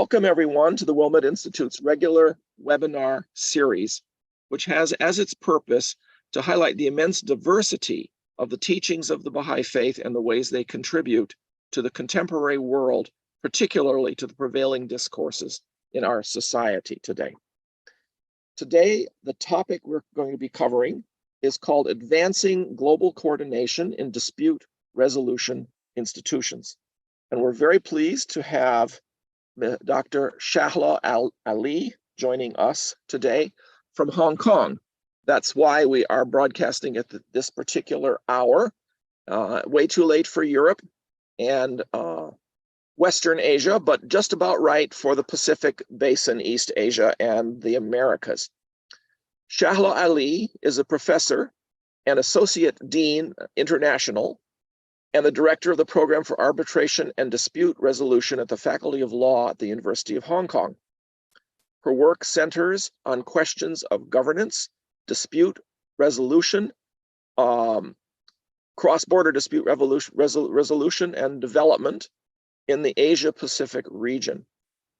Welcome everyone to the Wilmette Institute's regular webinar series, which has as its purpose to highlight the immense diversity of the teachings of the Baha'i Faith and the ways they contribute to the contemporary world, particularly to the prevailing discourses in our society today. Today, the topic we're going to be covering is called Advancing Global Coordination in Dispute Resolution Institutions. And we're very pleased to have Dr. Shala Ali joining us today from Hong Kong. That's why we are broadcasting at this particular hour, way too late for Europe and Western Asia, but just about right for the Pacific Basin, East Asia, and the Americas. Shala Ali is a professor and associate dean international and the director of the program for arbitration and dispute resolution at the Faculty of Law at the University of Hong Kong. Her work centers on questions of governance, dispute resolution, cross-border dispute resolution and development in the Asia-Pacific region.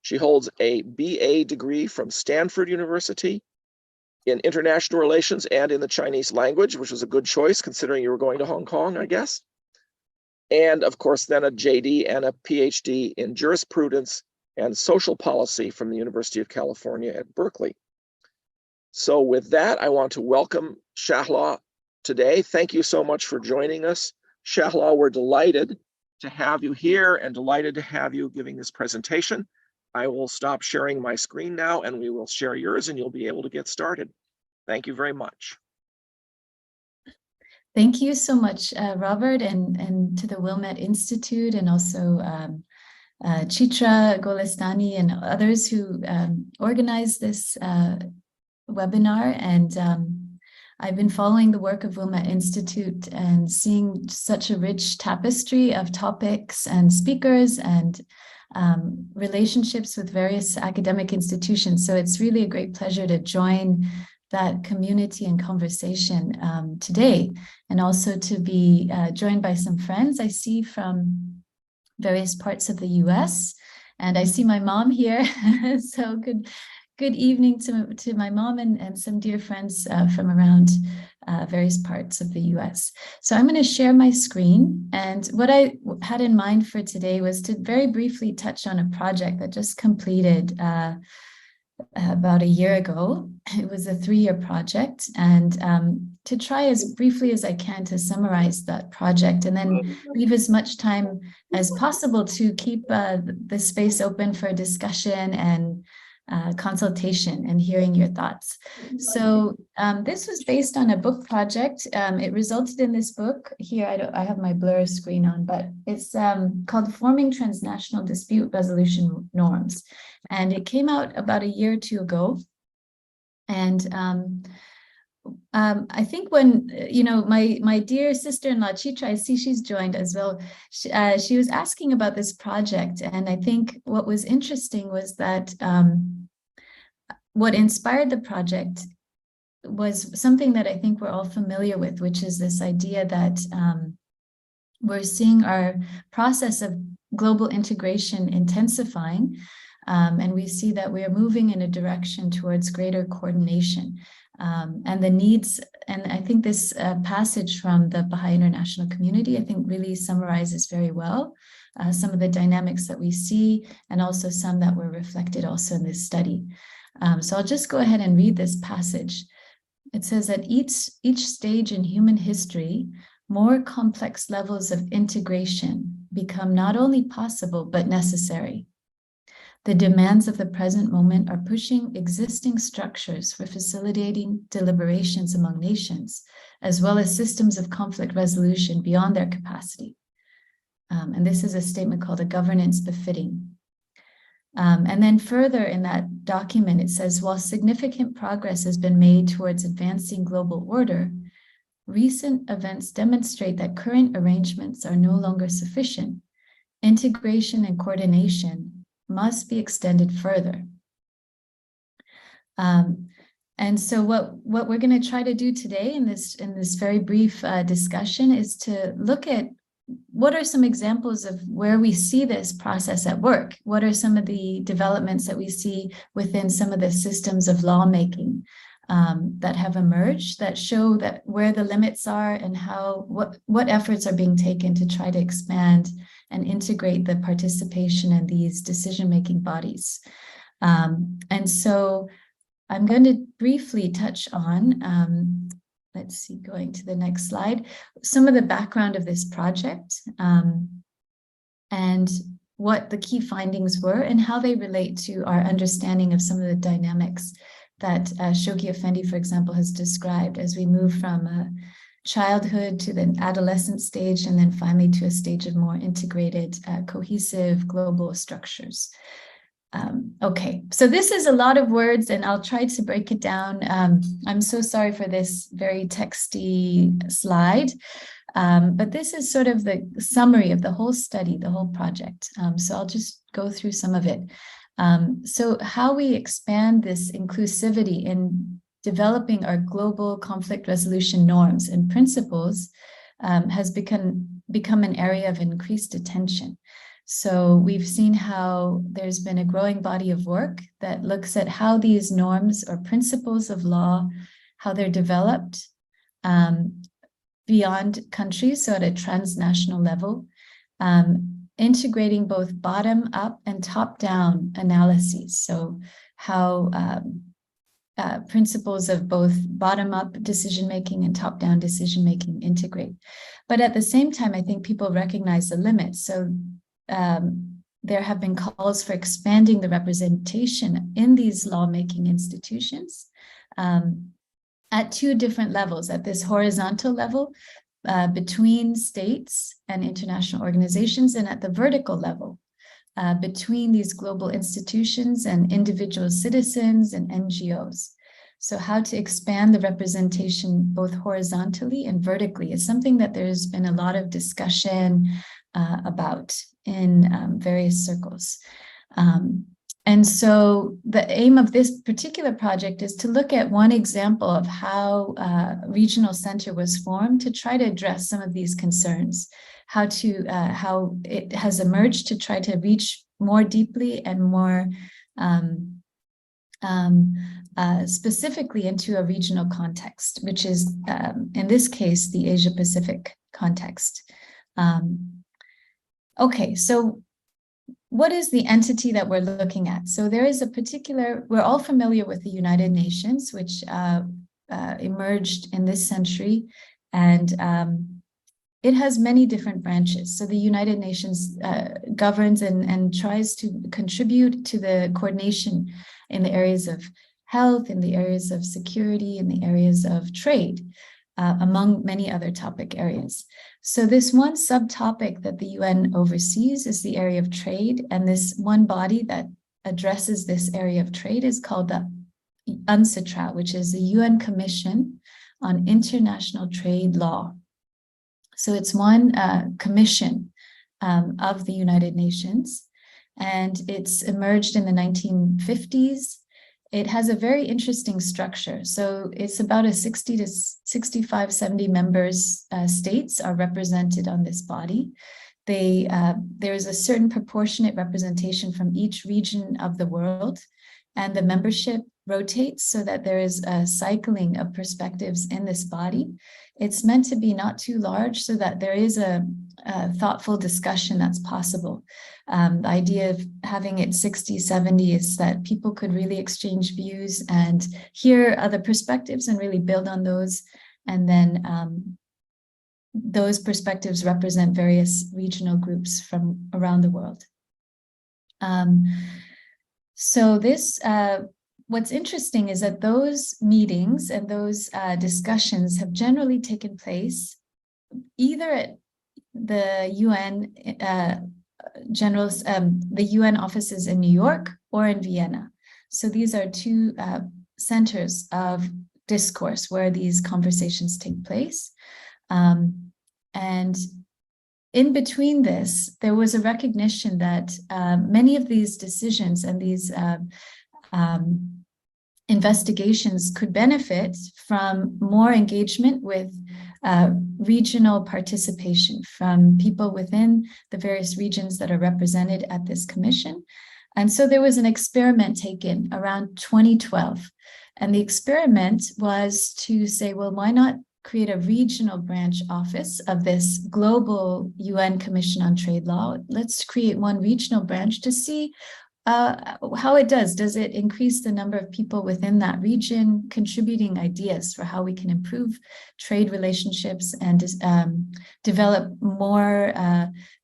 She holds a BA degree from Stanford University in international relations and in the Chinese language, which was a good choice considering you were going to Hong Kong, I guess. And of course, then a JD and a PhD in jurisprudence and social policy from the University of California at Berkeley. So with that, I want to welcome Shala today. Thank you so much for joining us. Shala, we're delighted to have you here and delighted to have you giving this presentation. I will stop sharing my screen now and we will share yours and you'll be able to get started. Thank you very much. Thank you so much, Robert, and to the Wilmette Institute, and also Chitra Golestani and others who organized this webinar. And I've been following the work of Wilmette Institute and seeing such a rich tapestry of topics and speakers and relationships with various academic institutions. So it's really a great pleasure to join that community and conversation today, and also to be joined by some friends I see from various parts of the US, and I see my mom here. So good evening to my mom and some dear friends from around various parts of the US. So I'm going to share my screen, and what I had in mind for today was to very briefly touch on a project that just completed about a year ago. It was a 3-year project, and to try as briefly as I can to summarize that project and then leave as much time as possible to keep the space open for discussion and consultation and hearing your thoughts. So this was based on a book project. It resulted in this book here. I have my blur screen on, but it's called Forming Transnational Dispute Resolution Norms. And it came out about a year or two ago. And I think when, my dear sister-in-law, Chitra, I see she's joined as well. She was asking about this project. And I think what was interesting was that what inspired the project was something that I think we're all familiar with, which is this idea that we're seeing our process of global integration intensifying. And we see that we are moving in a direction towards greater coordination and the needs. And I think this passage from the Baha'i International Community, I think really summarizes very well some of the dynamics that we see, and also some that were reflected also in this study. So I'll just go ahead and read this passage. It says that each stage in human history, more complex levels of integration become not only possible, but necessary. The demands of the present moment are pushing existing structures for facilitating deliberations among nations, as well as systems of conflict resolution beyond their capacity. And this is a statement called a governance befitting. And then further in that document, it says, while significant progress has been made towards advancing global order, recent events demonstrate that current arrangements are no longer sufficient. Integration and coordination must be extended further. And so what we're going to try to do today in this very brief discussion is to look at what are some examples of where we see this process at work? What are some of the developments that we see within some of the systems of lawmaking that have emerged that show that where the limits are and how what efforts are being taken to try to expand and integrate the participation in these decision-making bodies? And so I'm going to briefly touch on, let's see, going to the next slide, some of the background of this project and what the key findings were and how they relate to our understanding of some of the dynamics that Shoghi Effendi, for example, has described as we move from childhood to the adolescent stage and then finally to a stage of more integrated, cohesive global structures. Okay, so this is a lot of words and I'll try to break it down. I'm so sorry for this very texty slide, but this is sort of the summary of the whole study, the whole project. So I'll just go through some of it. So how we expand this inclusivity in developing our global conflict resolution norms and principles has become an area of increased attention. So we've seen how there's been a growing body of work that looks at how these norms or principles of law, how they're developed beyond countries, so at a transnational level, integrating both bottom-up and top-down analyses. So how principles of both bottom-up decision-making and top-down decision-making integrate. But at the same time, I think people recognize the limits. So there have been calls for expanding the representation in these lawmaking institutions at two different levels, at this horizontal level between states and international organizations, and at the vertical level between these global institutions and individual citizens and NGOs. So how to expand the representation both horizontally and vertically is something that there's been a lot of discussion about in various circles. And so the aim of this particular project is to look at one example of how Regional Center was formed to try to address some of these concerns, how it has emerged to try to reach more deeply and more specifically into a regional context, which is, in this case, the Asia-Pacific context. Okay, so what is the entity that we're looking at? So there is a particular, we're all familiar with the United Nations, which emerged in this century, and it has many different branches. So the United Nations governs and tries to contribute to the coordination in the areas of health, in the areas of security, in the areas of trade, among many other topic areas. So this one subtopic that the UN oversees is the area of trade, and this one body that addresses this area of trade is called the UNCITRAL, which is the UN Commission on International Trade Law. So it's one commission of the United Nations, and it's emerged in the 1950s. It has a very interesting structure. So it's about a 60 to 65, 70 members, states are represented on this body. There is a certain proportionate representation from each region of the world, and the membership rotates so that there is a cycling of perspectives in this body. It's meant to be not too large so that there is a thoughtful discussion that's possible. The idea of having it 60, 70 is that people could really exchange views and hear other perspectives and really build on those. And then those perspectives represent various regional groups from around the world. So this, what's interesting is that those meetings and those discussions have generally taken place either at the UN the UN offices in New York or in Vienna. So these are two centers of discourse where these conversations take place. And in between this, there was a recognition that many of these decisions and these investigations could benefit from more engagement with regional participation from people within the various regions that are represented at this commission. And so there was an experiment taken around 2012. And the experiment was to say, well, why not create a regional branch office of this global UN Commission on Trade Law? Let's create one regional branch to see how it does. Does it increase the number of people within that region contributing ideas for how we can improve trade relationships and develop more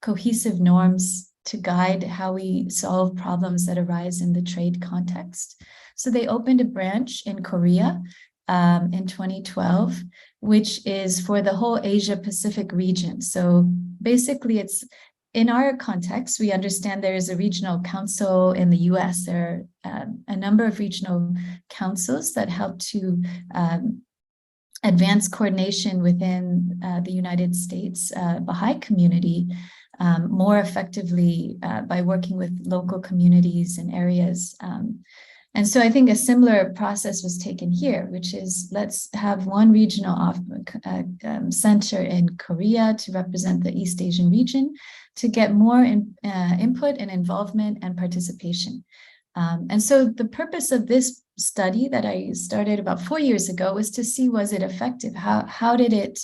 cohesive norms to guide how we solve problems that arise in the trade context? So they opened a branch in Korea in 2012, which is for the whole Asia Pacific region. So basically it's in our context, we understand there is a regional council in the US. There are a number of regional councils that help to advance coordination within the United States Baha'i community more effectively by working with local communities and areas. And so I think a similar process was taken here, which is let's have one regional center in Korea to represent the East Asian region to get more input and involvement and participation. And so the purpose of this study that I started about 4 years ago was to see, was it effective? How did it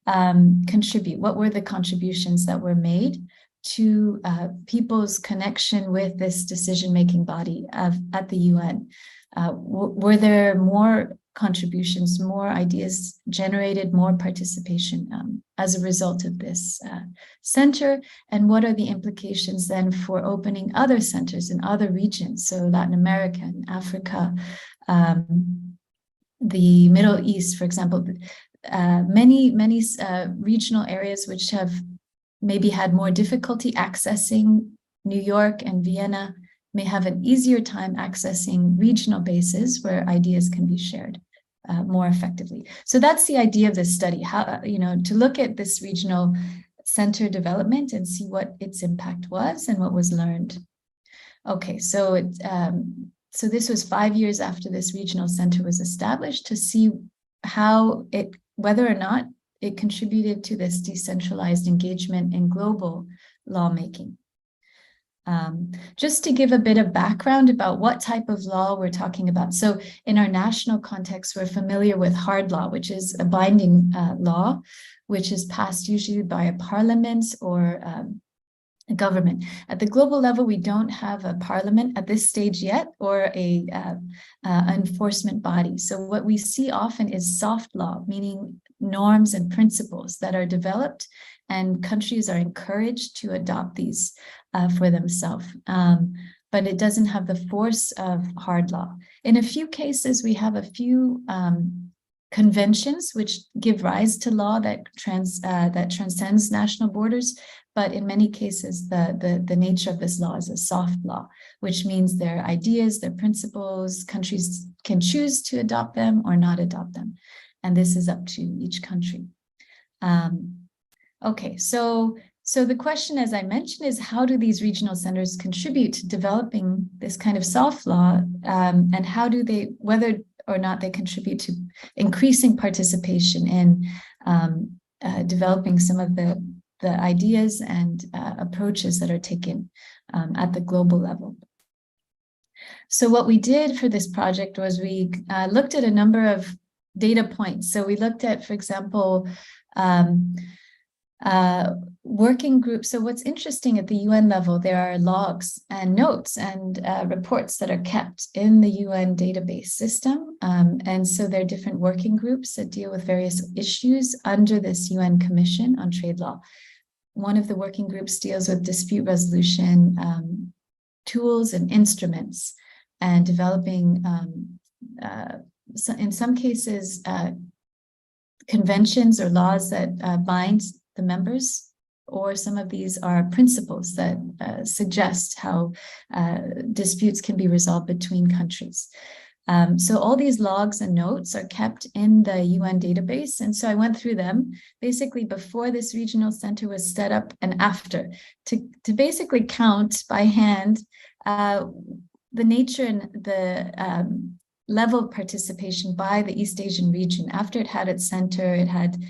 contribute? What were the contributions that were made to people's connection with this decision-making body at the UN? Were there more contributions, more ideas generated, more participation as a result of this center? And what are the implications then for opening other centers in other regions? So Latin America and Africa, the Middle East, for example, many regional areas which have maybe had more difficulty accessing New York and Vienna may have an easier time accessing regional bases where ideas can be shared more effectively. So that's the idea of this study, how, to look at this regional center development and see what its impact was and what was learned. Okay, so so this was 5 years after this regional center was established to see how whether or not it contributed to this decentralized engagement in global lawmaking. Just to give a bit of background about what type of law we're talking about. So in our national context, we're familiar with hard law, which is a binding law, which is passed usually by a parliament or a government. At the global level, we don't have a parliament at this stage yet, or a enforcement body. So what we see often is soft law, meaning norms and principles that are developed, and countries are encouraged to adopt these for themselves. But it doesn't have the force of hard law. In a few cases, we have a few conventions which give rise to law that transcends national borders. But in many cases, the nature of this law is a soft law, which means their ideas, their principles, countries can choose to adopt them or not adopt them. And this is up to each country. Okay, so the question, as I mentioned, is how do these regional centers contribute to developing this kind of soft law, and how do they, whether or not they contribute to increasing participation in developing some of the ideas and approaches that are taken at the global level. So what we did for this project was we looked at a number of data points. So we looked at, for example, working groups. So what's interesting at the UN level, there are logs and notes and reports that are kept in the UN database system. And so there are different working groups that deal with various issues under this UN Commission on Trade Law. One of the working groups deals with dispute resolution tools and instruments, and developing, in some cases, conventions or laws that bind the members, or some of these are principles that suggest how disputes can be resolved between countries. So all these logs and notes are kept in the UN database. And so I went through them basically before this regional center was set up and after, to basically count by hand the nature and the level participation by the East Asian region. After it had its center, it had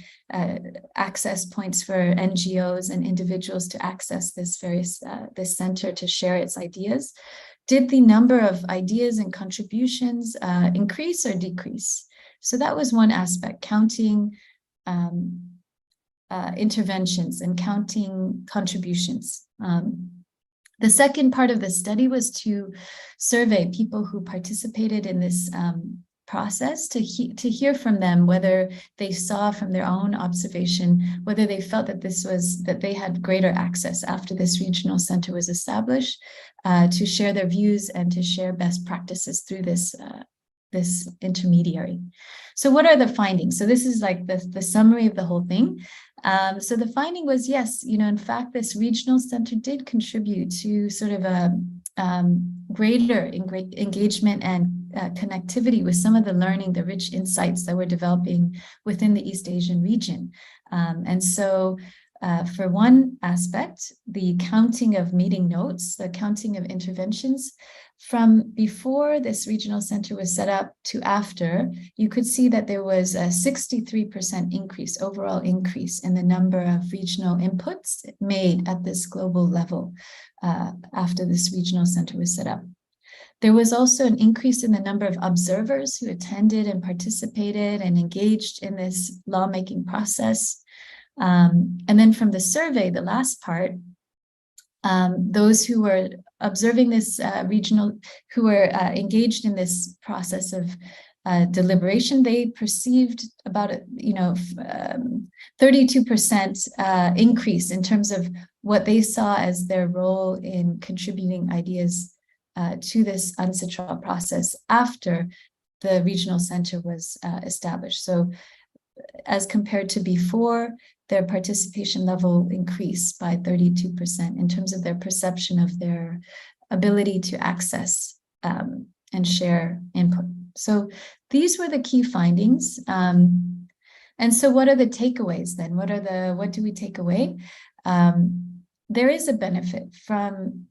access points for NGOs and individuals to access this center to share its ideas. Did the number of ideas and contributions increase or decrease? So that was one aspect, counting interventions and counting contributions. The second part of the study was to survey people who participated in this process to hear from them whether they saw from their own observation whether they felt that they had greater access after this regional center was established, to share their views and to share best practices through this intermediary. So what are the findings? So this is like the summary of the whole thing. So the finding was, yes, in fact, this regional center did contribute to sort of a greater engagement and connectivity with some of the learning, the rich insights that we're developing within the East Asian region. And so for one aspect, the counting of meeting notes, the counting of interventions, from before this regional center was set up to after, you could see that there was a 63% increase, overall increase in the number of regional inputs made at this global level after this regional center was set up. There was also an increase in the number of observers who attended and participated and engaged in this lawmaking process. And then from the survey, the last part, those who were observing this who were engaged in this process of deliberation, they perceived about 32% increase in terms of what they saw as their role in contributing ideas to this UNCITRAL process after the regional center was established. So as compared to before, their participation level increased by 32% in terms of their perception of their ability to access and share input. So these were the key findings. And so what are the takeaways then? What do we take away? There is a benefit from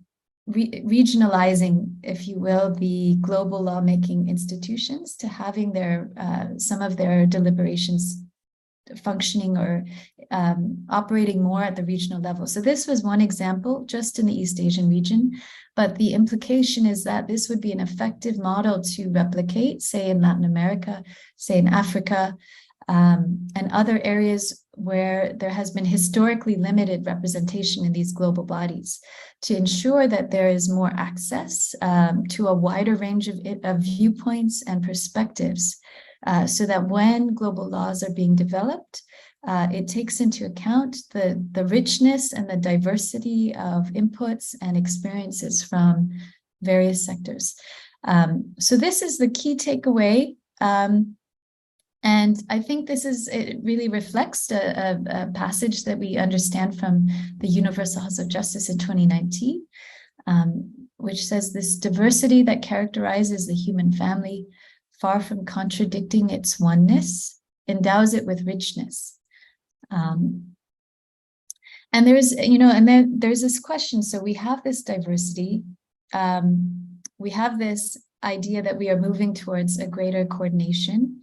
regionalizing, if you will, the global lawmaking institutions to having some of their deliberations functioning or operating more at the regional level. So this was one example just in the East Asian region, but the implication is that this would be an effective model to replicate, say in Latin America, say in Africa, and other areas where there has been historically limited representation in these global bodies, to ensure that there is more access to a wider range of viewpoints and perspectives, so that when global laws are being developed, it takes into account the richness and the diversity of inputs and experiences from various sectors. So this is the key takeaway. And I think it really reflects a passage that we understand from the Universal House of Justice in 2019, which says this diversity that characterizes the human family, far from contradicting its oneness, endows it with richness. And there's this question. So we have this diversity. We have this idea that we are moving towards a greater coordination.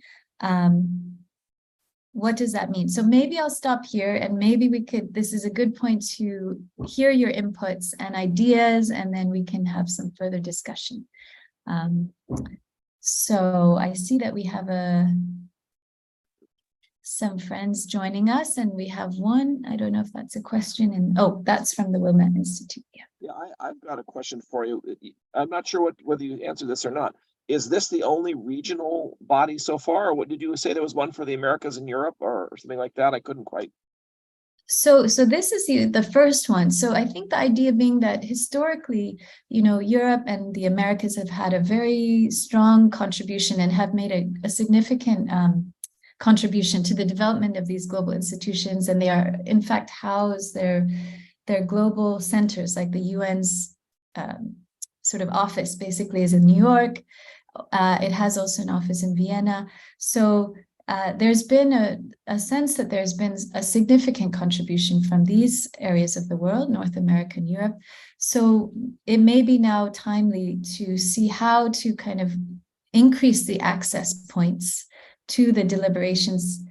What does that mean? So maybe I'll stop here, and maybe this is a good point to hear your inputs and ideas, and then we can have some further discussion. So I see that we have some friends joining us, and we have one. I don't know if that's a question. That's from the Wilmette Institute. Yeah, I've got a question for you. I'm not sure whether you answered this or not. Is this the only regional body so far, or what did you say there was one for the Americas and Europe or something like that? I couldn't quite. So this is the first one. So I think the idea being that historically, Europe and the Americas have had a very strong contribution and have made a significant contribution to the development of these global institutions. And they are, in fact, house their global centers, like the UN's sort of office basically is in New York. It has also an office in Vienna. So there's been a sense that there's been a significant contribution from these areas of the world, North America and Europe. So it may be now timely to see how to kind of increase the access points to the deliberations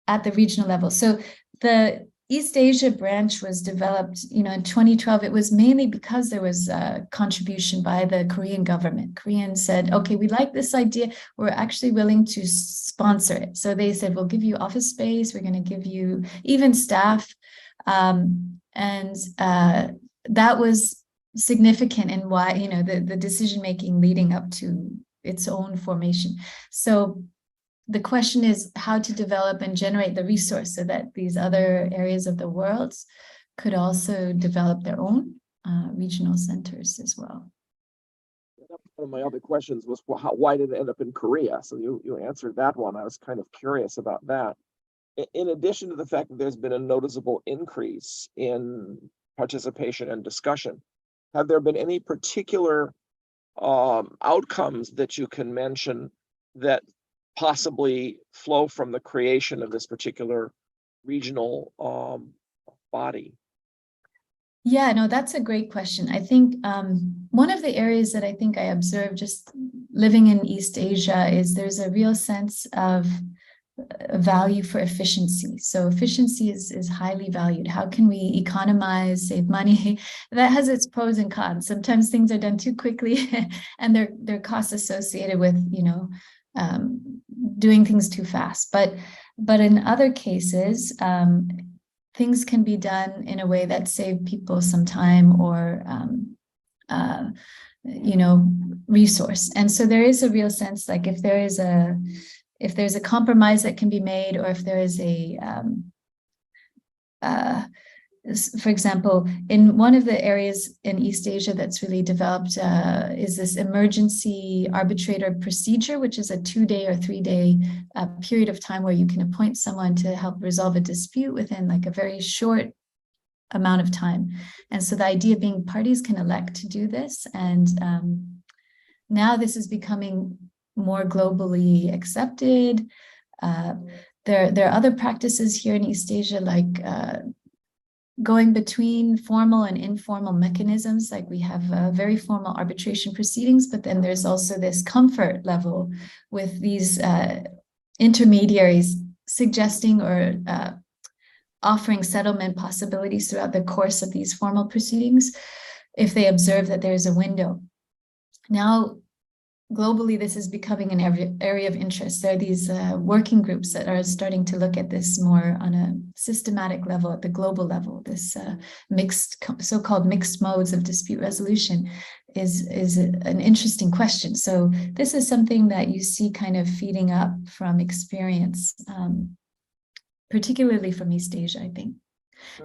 at the regional level. So the East Asia branch was developed, in 2012. It was mainly because there was a contribution by the Korean government. Koreans said, okay, we like this idea. We're actually willing to sponsor it. So they said, we'll give you office space. We're going to give you even staff. And that was significant in why, the decision-making leading up to its own formation. So the question is how to develop and generate the resource so that these other areas of the world could also develop their own regional centers as well. One of my other questions was, well, why did it end up in Korea? So you answered that one. I was kind of curious about that. In addition to the fact that there's been a noticeable increase in participation and discussion, have there been any particular outcomes that you can mention that possibly flow from the creation of this particular regional body? Yeah, no, that's a great question. I think one of the areas that I think I observed just living in East Asia is there's a real sense of value for efficiency. So efficiency is highly valued. How can we economize, save money? That has its pros and cons. Sometimes things are done too quickly and there are costs associated with, doing things too fast. But in other cases, things can be done in a way that save people some time or, resource. And so there is a real sense, like if there's a compromise that can be made, or if there is for example, in one of the areas in East Asia that's really developed is this emergency arbitrator procedure, which is a 2-day or 3-day period of time where you can appoint someone to help resolve a dispute within like a very short amount of time. And so the idea being parties can elect to do this. And now this is becoming more globally accepted. There are other practices here in East Asia, like going between formal and informal mechanisms. Like we have very formal arbitration proceedings, but then there's also this comfort level with these intermediaries suggesting or offering settlement possibilities throughout the course of these formal proceedings if they observe that there's a window. Now, globally, this is becoming an area of interest. There are these working groups that are starting to look at this more on a systematic level, at the global level. This so-called mixed modes of dispute resolution is an interesting question. So this is something that you see kind of feeding up from experience, particularly from East Asia, I think.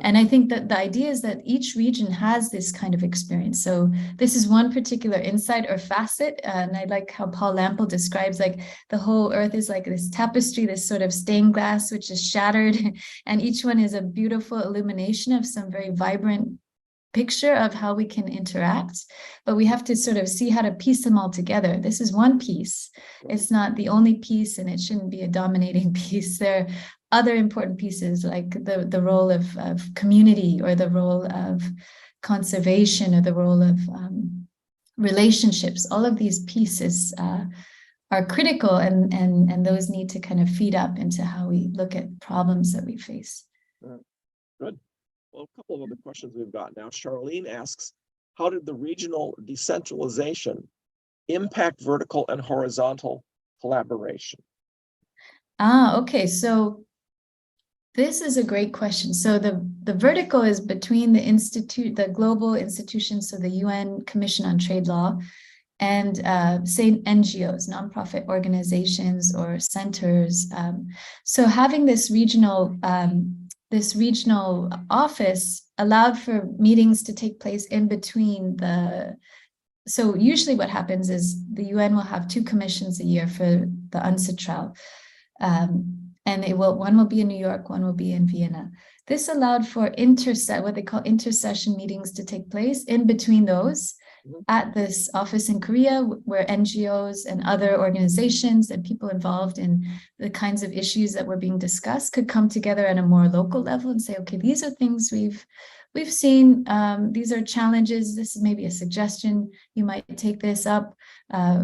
And I think that the idea is that each region has this kind of experience. So this is one particular insight or facet. And I like how Paul Lampel describes like the whole earth is like this tapestry, this sort of stained glass, which is shattered. And each one is a beautiful illumination of some very vibrant picture of how we can interact. But we have to sort of see how to piece them all together. This is one piece. It's not the only piece, and it shouldn't be a dominating piece. There other important pieces like the role of community, or the role of conservation, or the role of relationships. All of these pieces are critical, and those need to kind of feed up into how we look at problems that we face. Good. Well, a couple of other questions we've got now. Charlene asks, how did the regional decentralization impact vertical and horizontal collaboration? Okay. So this is a great question. So the vertical is between the global institutions, so the UN Commission on Trade Law, and say NGOs, nonprofit organizations or centers. So having this regional office allowed for meetings to take place in between so usually what happens is the UN will have 2 commissions a year for the UNCITRAL. And one will be in New York, one will be in Vienna. This allowed for what they call intercession meetings to take place in between those at this office in Korea, where NGOs and other organizations and people involved in the kinds of issues that were being discussed could come together at a more local level and say, okay, these are things we've seen these are challenges. This is maybe a suggestion. You might take this up.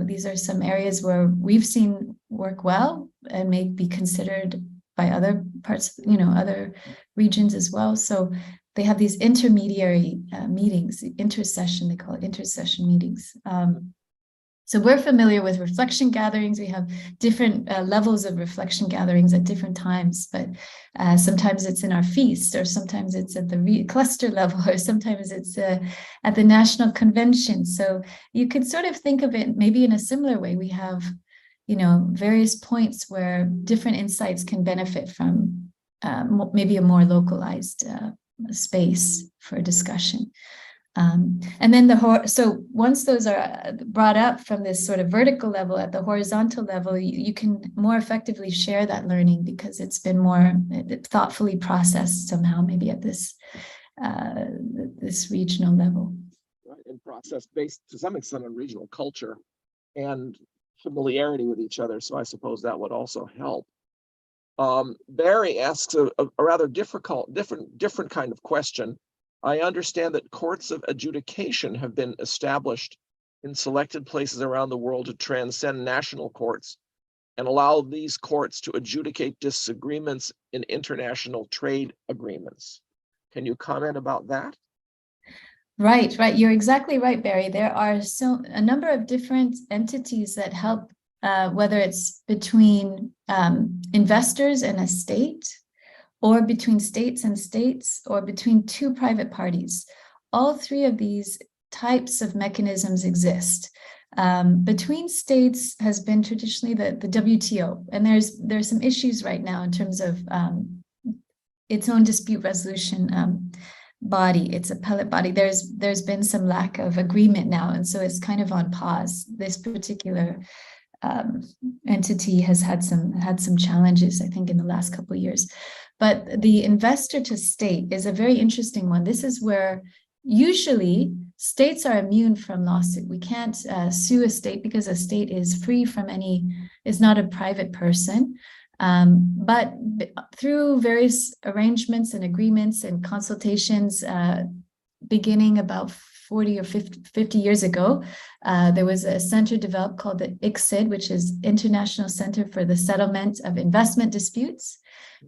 These are some areas where we've seen work well and may be considered by other parts, other regions as well. So they have these intermediary meetings, intercession, they call it intercession meetings. So we're familiar with reflection gatherings. We have different levels of reflection gatherings at different times, but sometimes it's in our feast, or sometimes it's at the cluster level, or sometimes it's at the national convention. So you could sort of think of it maybe in a similar way. We have, various points where different insights can benefit from maybe a more localized space for discussion. And then so once those are brought up from this sort of vertical level, at the horizontal level, you can more effectively share that learning because it's been more thoughtfully processed somehow, maybe at this regional level. Right, and process based to some extent on regional culture and familiarity with each other. So I suppose that would also help. Barry asks a rather different kind of question. I understand that courts of adjudication have been established in selected places around the world to transcend national courts and allow these courts to adjudicate disagreements in international trade agreements. Can you comment about that? Right. You're exactly right, Barry. There are a number of different entities that help, whether it's between investors and a state, or between states and states, or between two private parties. All three of these types of mechanisms exist. Between states has been traditionally the WTO, and there's some issues right now in terms of its own dispute resolution body, its appellate body. There's been some lack of agreement now, and so it's kind of on pause. This particular entity has had some challenges, I think, in the last couple of years. But the investor to state is a very interesting one. This is where usually states are immune from lawsuit. We can't sue a state because a state is free from is not a private person. But through various arrangements and agreements and consultations, beginning about 40 or 50 years ago, there was a center developed called the ICSID, which is International Center for the Settlement of Investment Disputes.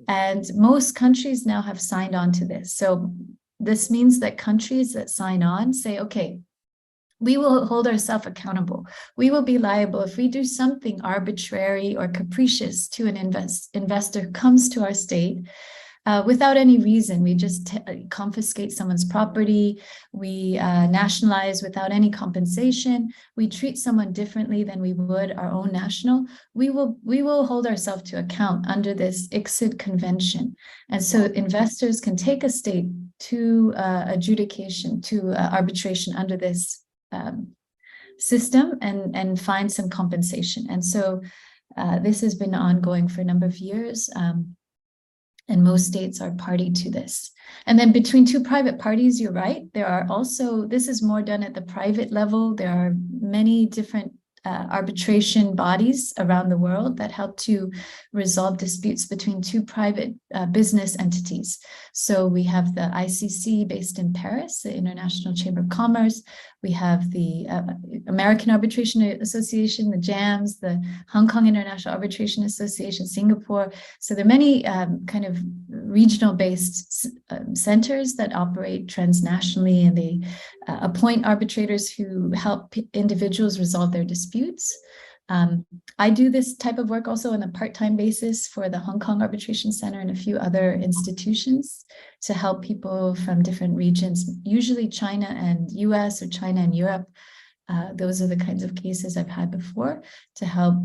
And most countries now have signed on to this. So this means that countries that sign on say, okay, we will hold ourselves accountable. We will be liable if we do something arbitrary or capricious to an investor who comes to our state without any reason. We just confiscate someone's property. We nationalize without any compensation. We treat someone differently than we would our own national. We will hold ourselves to account under this ICSID convention. And so investors can take a state to adjudication, to arbitration under this system and find some compensation. And so this has been ongoing for a number of years. And most states are party to this. And then between two private parties, you're right. There are also, this is more done at the private level. There are many different arbitration bodies around the world that help to resolve disputes between two private business entities. So we have the ICC based in Paris, the International Chamber of Commerce. We have the American Arbitration Association, the JAMS, the Hong Kong International Arbitration Association, Singapore. So there are many kind of regional-based centers that operate transnationally, and they appoint arbitrators who help individuals resolve their disputes. I do this type of work also on a part-time basis for the Hong Kong Arbitration Center and a few other institutions to help people from different regions, usually China and US or China and Europe. Those are the kinds of cases I've had before to help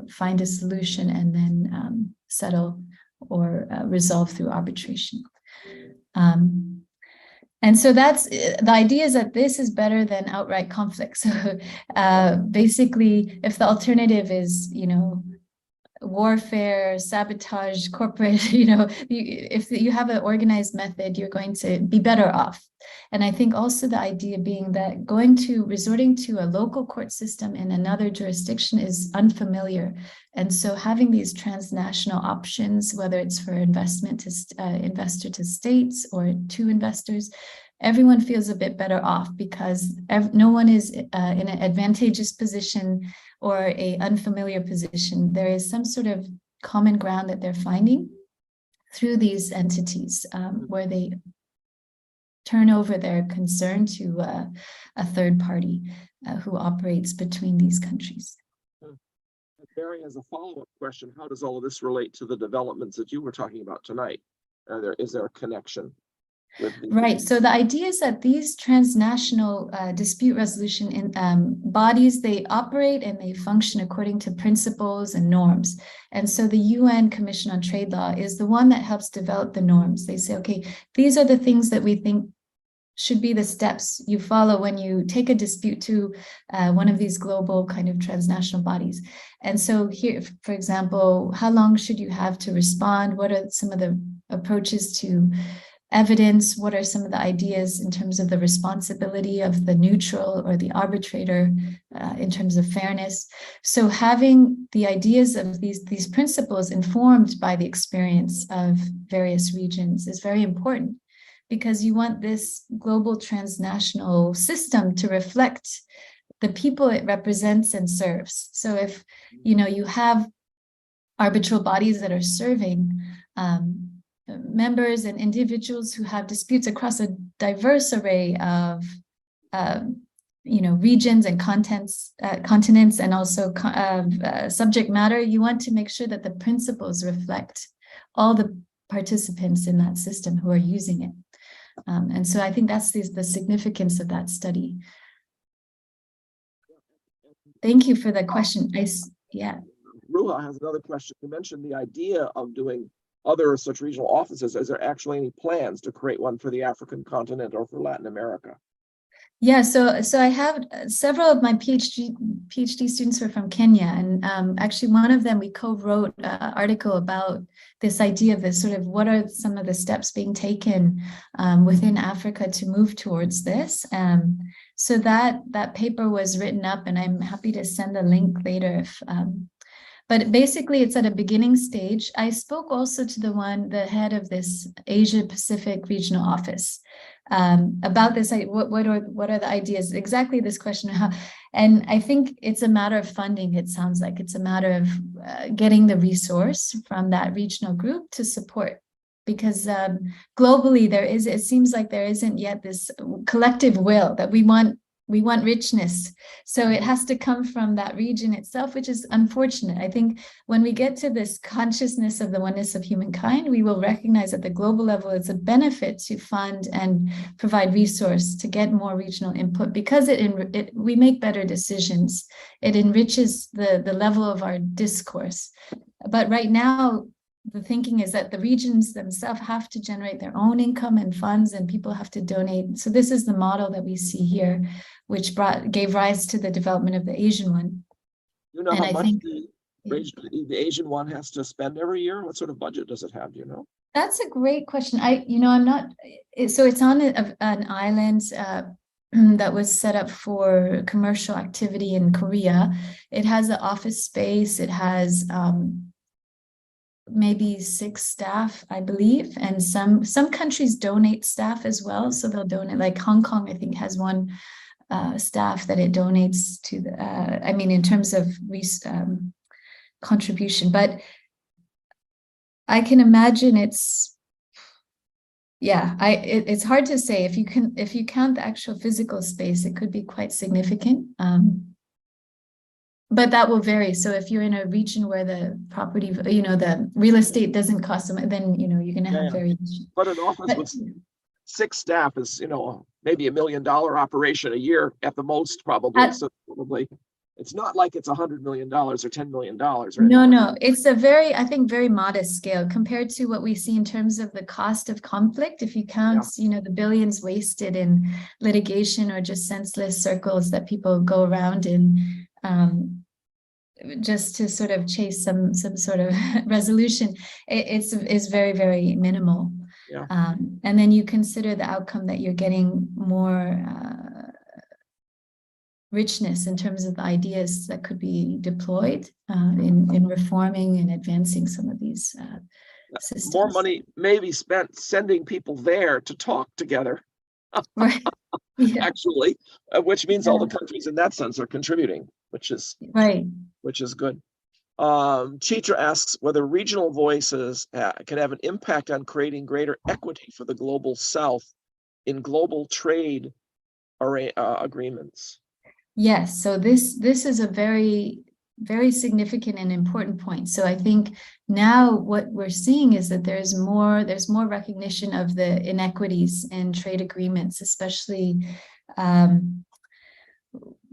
find a solution and then settle or resolve through arbitration. And so that's the idea, is that this is better than outright conflict. So basically, if the alternative is, warfare, sabotage, corporate, if you have an organized method, you're going to be better off. And I think also the idea being that resorting to a local court system in another jurisdiction is unfamiliar. And so having these transnational options, whether it's for investor to states or to investors, everyone feels a bit better off because no one is in an advantageous position or a unfamiliar position. There is some sort of common ground that they're finding through these entities where they turn over their concern to a third party who operates between these countries. Barry has a follow-up question. How does all of this relate to the developments that you were talking about tonight? Is there a connection? Right. So the idea is that these transnational dispute resolution bodies, they operate and they function according to principles and norms. And so the UN Commission on Trade Law is the one that helps develop the norms. They say, okay, these are the things that we think should be the steps you follow when you take a dispute to one of these global kind of transnational bodies. And so here, for example, how long should you have to respond? What are some of the approaches to evidence? What are some of the ideas in terms of the responsibility of the neutral or the arbitrator in terms of fairness? So having the ideas of these principles informed by the experience of various regions is very important, because you want this global transnational system to reflect the people it represents and serves. So if you have arbitral bodies that are serving members and individuals who have disputes across a diverse array of regions and continents, and also subject matter, you want to make sure that the principles reflect all the participants in that system who are using it. And so I think that's the significance of that study. Thank you for the question. Ruha has another question. You mentioned the idea of doing other such regional offices. Is there actually any plans to create one for the African continent or for Latin America? Yeah, so I have several of my PhD students were from Kenya, and actually one of them, we co-wrote an article about this idea of this sort of what are some of the steps being taken within Africa to move towards this. So that paper was written up, and I'm happy to send a link later but basically, it's at a beginning stage. I spoke also to the head of this Asia Pacific regional office about this. What are the ideas? Exactly this question. And I think it's a matter of funding. It sounds like it's a matter of getting the resource from that regional group to support. Because globally, it seems like there isn't yet this collective will that we want richness. So it has to come from that region itself, which is unfortunate. I think when we get to this consciousness of the oneness of humankind, we will recognize at the global level it's a benefit to fund and provide resource to get more regional input, because we make better decisions. It enriches the level of our discourse. But right now, the thinking is that the regions themselves have to generate their own income and funds, and people have to donate. So this is the model that we see here, which gave rise to the development of the Asian one. You know how much the Asian one has to spend every year? What sort of budget does it have? Do you know? That's a great question. I'm not. So it's on an island that was set up for commercial activity in Korea. It has an office space. It has maybe 6 staff, I believe, and some countries donate staff as well. So they'll donate, like Hong Kong, I think, has one staff that it donates to in terms of contribution. But I can imagine it's hard to say. If you count the actual physical space, it could be quite significant. But that will vary. So if you're in a region where the property, the real estate doesn't cost them, then, you're going to have variation. But an office with 6 staff is, maybe $1 million operation a year at the most, probably. So probably it's not like it's $100 million or $10 million. No, it's a very modest scale compared to what we see in terms of the cost of conflict. If you count, the billions wasted in litigation or just senseless circles that people go around in, just to sort of chase some sort of resolution, it's very, very minimal. Yeah. And then you consider the outcome that you're getting more richness in terms of ideas that could be deployed in reforming and advancing some of these systems. More money may be spent sending people there to talk together. Right. Yeah. Actually, which means all the countries in that sense are contributing, which is right. Which is good. Chitra asks whether regional voices can have an impact on creating greater equity for the global South in global trade agreements. Yes, so this is a very, very significant and important point. So I think now what we're seeing is that there's more recognition of the inequities in trade agreements, especially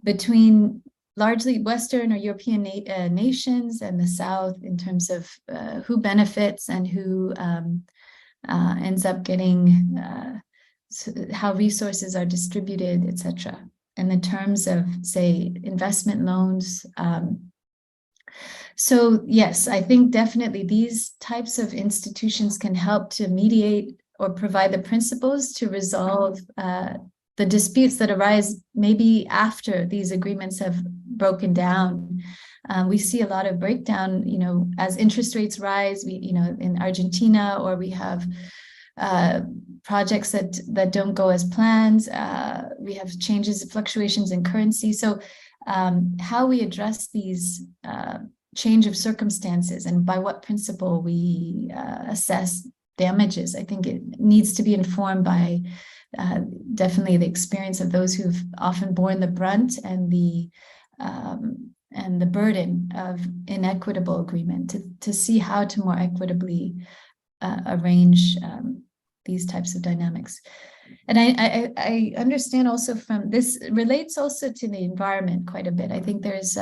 between largely Western or European nations and the South, in terms of who benefits and who ends up getting, how resources are distributed, etc. And in terms of, say, investment loans. So yes, I think definitely these types of institutions can help to mediate or provide the principles to resolve the disputes that arise maybe after these agreements have broken down. We see a lot of breakdown, as interest rates rise, in Argentina, or we have projects that don't go as planned. We have fluctuations in currency. So how we address these change of circumstances and by what principle we assess damages, I think it needs to be informed by definitely the experience of those who've often borne the brunt and the burden of inequitable agreement, to see how to more equitably arrange these types of dynamics. And I understand also from this, relates also to the environment quite a bit. I think there's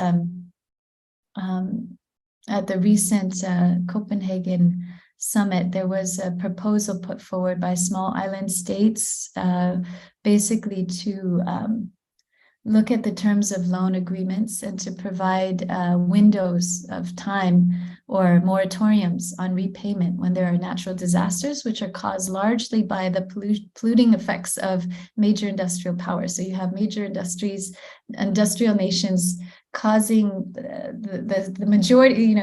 at the recent Copenhagen summit, there was a proposal put forward by small island states, basically to look at the terms of loan agreements and to provide windows of time or moratoriums on repayment when there are natural disasters, which are caused largely by the polluting effects of major industrial power. So you have major industrial nations causing the majority,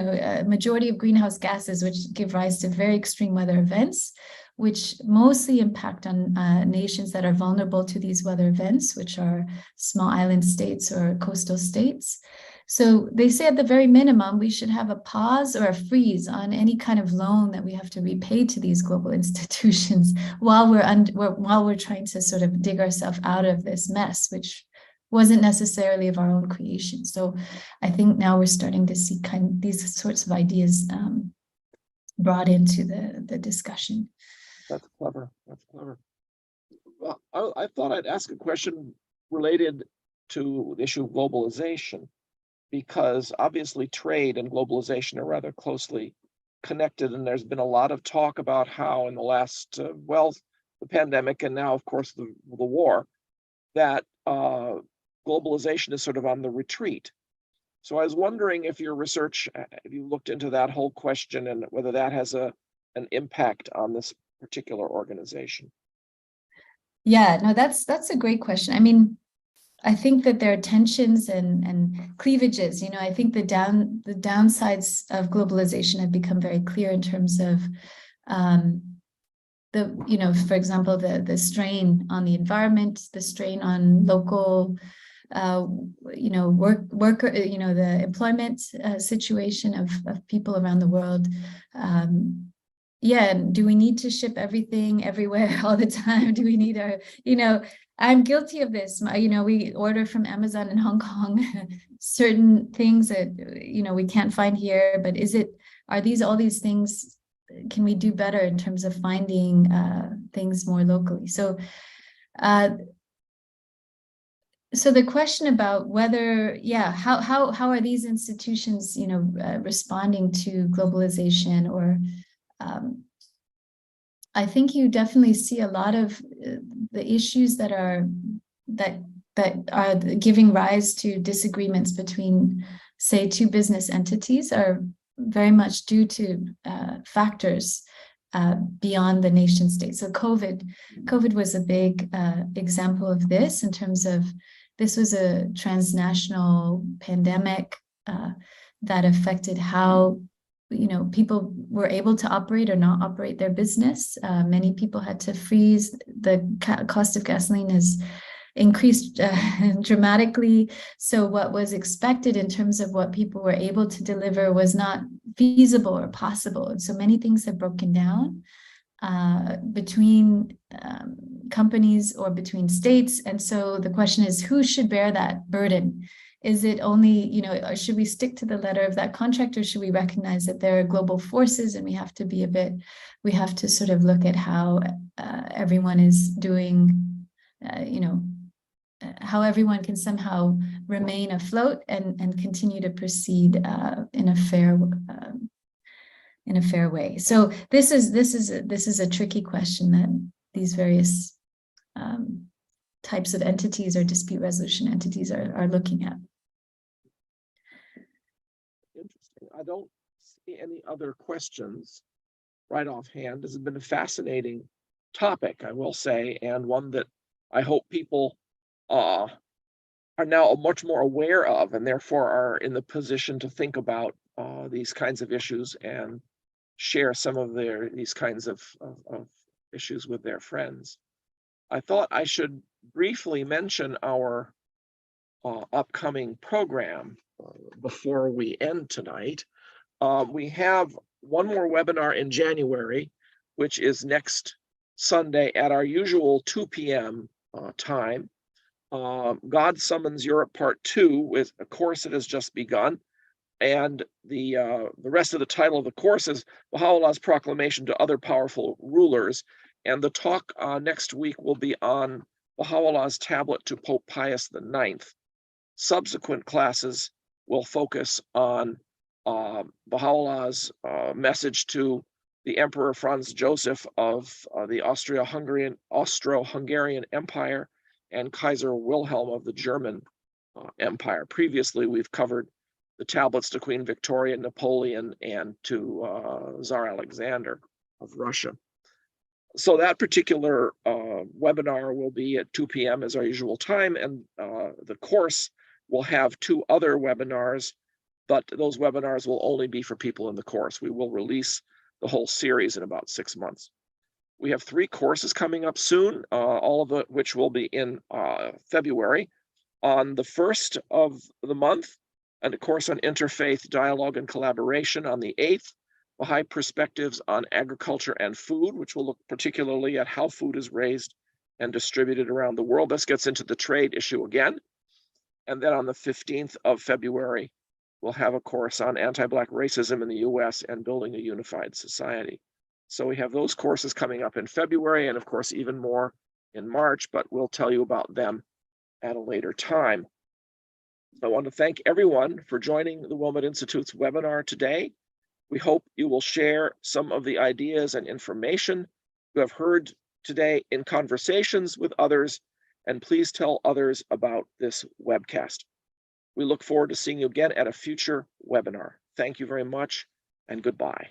majority of greenhouse gases, which give rise to very extreme weather events, which mostly impact on nations that are vulnerable to these weather events, which are small island states or coastal states. So they say at the very minimum, we should have a pause or a freeze on any kind of loan that we have to repay to these global institutions while we're trying to sort of dig ourselves out of this mess, which wasn't necessarily of our own creation. So I think now we're starting to see these sorts of ideas brought into the discussion. That's clever. That's clever. Well, I thought I'd ask a question related to the issue of globalization, because obviously trade and globalization are rather closely connected. And there's been a lot of talk about how in the last, the pandemic and now, of course, the war, that globalization is sort of on the retreat. So I was wondering if your research, if you looked into that whole question and whether that has an impact on this particular organization. Yeah, no, that's a great question. I mean, I think that there are tensions and cleavages. I think the downsides of globalization have become very clear in terms of for example, the strain on the environment, the strain on local worker, the employment situation of people around the world. Yeah, do we need to ship everything everywhere all the time? Do we need I'm guilty of this. We order from Amazon in Hong Kong certain things that we can't find here, but are all these things, can we do better in terms of finding things more locally? So the question about whether, how are these institutions, responding to globalization, or I think you definitely see a lot of the issues that are giving rise to disagreements between say, to business entities are very much due to factors beyond the nation state. So COVID was a big example of this, in terms of this was a transnational pandemic that affected how people were able to operate or not operate their business. Many people had to freeze. The cost of gasoline has increased dramatically. So what was expected in terms of what people were able to deliver was not feasible or possible. And so many things have broken down between companies or between states. And so the question is, who should bear that burden? Is it only, or should we stick to the letter of that contract, or should we recognize that there are global forces, and we have to sort of look at how everyone is doing, how everyone can somehow remain afloat and continue to proceed in a fair way. So this is a tricky question that these various types of entities or dispute resolution entities are looking at. Interesting. I don't see any other questions right offhand. This has been a fascinating topic, I will say, and one that I hope people are now much more aware of, and therefore are in the position to think about these kinds of issues and share some of these kinds of issues with their friends. I thought I should briefly mention our upcoming program before we end tonight. We have one more webinar in January, which is next Sunday at our usual 2 p.m. Time. God Summons Europe Part 2, with a course that has just begun. And the rest of the title of the course is Baha'u'llah's Proclamation to Other Powerful Rulers. And the talk next week will be on Baha'u'llah's tablet to Pope Pius IX. Subsequent classes will focus on Baha'u'llah's message to the Emperor Franz Joseph of the Austro-Hungarian Empire and Kaiser Wilhelm of the German Empire. Previously, we've covered the tablets to Queen Victoria, Napoleon, and to Tsar Alexander of Russia. So that particular webinar will be at 2 p.m. as our usual time, and the course will have 2 other webinars, but those webinars will only be for people in the course. We will release the whole series in about 6 months. We have 3 courses coming up soon, all of which will be in February. On the 1st of the month, and a course on interfaith dialogue and collaboration on the 8th, Baha'i perspectives on agriculture and food, which will look particularly at how food is raised and distributed around the world. This gets into the trade issue again. And then on the 15th of February, we'll have a course on anti-Black racism in the US and building a unified society. So we have those courses coming up in February, and of course, even more in March, but we'll tell you about them at a later time. I want to thank everyone for joining the Wilmette Institute's webinar today. We hope you will share some of the ideas and information you have heard today in conversations with others, and please tell others about this webcast. We look forward to seeing you again at a future webinar. Thank you very much, and goodbye.